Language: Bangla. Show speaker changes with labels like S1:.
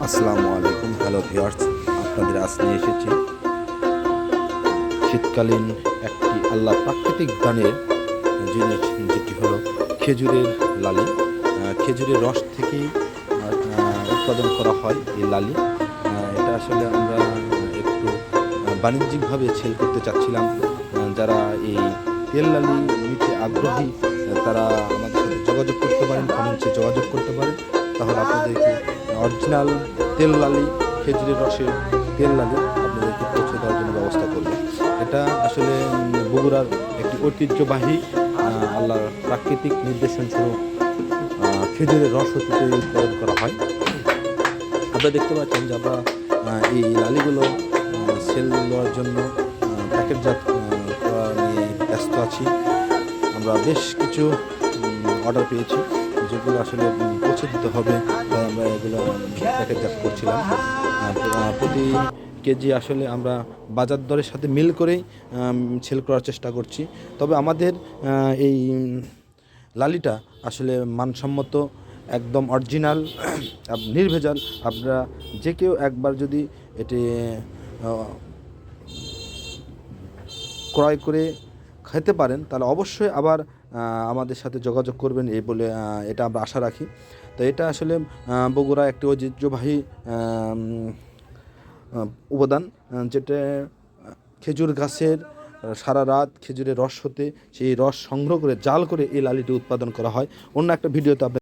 S1: আসসালামু আলাইকুম, হ্যালো ভিউয়ার্স। আপনাদের আজ নিয়ে এসেছি শীতকালীন একটি আল্লাহ প্রাকৃতিক দানের জিনিস, যেটি হলো খেজুরের লালি। খেজুরের রস থেকেই উৎপাদন করা হয় এই লালি। এটা আসলে আমরা একটু বাণিজ্যিকভাবে সেল করতে চাচ্ছিলাম। যারা এই তেল লালি নিতে আগ্রহী তারা আমাদের সাথে যোগাযোগ করতে পারেন, কমেন্টসে যোগাযোগ করতে পারেন। তাহলে আপনাদেরকে অরিজিনাল তেল লালি, খেজুরের রসের তেল লালি আপনাদেরকে পৌঁছে দেওয়ার জন্য ব্যবস্থা করবে। এটা আসলে বগুড়ার একটি ঐতিহ্যবাহী আল্লাহর প্রাকৃতিক নির্দেশন স্বরূপ খেজুরের রস হতে তৈরি উৎপাদন করা হয়। আপনারা দেখতে পাচ্ছেন যে আমরা এই লালিগুলো সেল দেওয়ার জন্য প্যাকেটজাত করা নিয়ে ব্যস্ত আছি। আমরা বেশ কিছু অর্ডার পেয়েছি, যেগুলো আসলে পৌঁছে দিতে হবে, তাই আমরা এগুলো প্যাকেটজাত করছিলাম। প্রতি কেজি আসলে আমরা বাজার দরের সাথে মিল করেই সেল করার চেষ্টা করছি। তবে আমাদের এই লালিটা আসলে মানসম্মত, একদম অরিজিনাল, নির্ভেজাল। আপনারা যে কেউ একবার যদি এটি ক্রয় করে খেতে পারেন তাহলে অবশ্যই আবার আমাদের সাথে যোগাযোগ করবেন, এই বলে এটা আমরা আশা রাখি। তো এটা আসলে বগুড়া একটি ঐতিহ্যবাহী উপাদান, যেটা খেজুর গাছের সারা রাত খেজুরের রস হতে সেই রস সংগ্রহ করে জাল করে এই লালিটি উৎপাদন করা হয়। অন্য একটা ভিডিওতে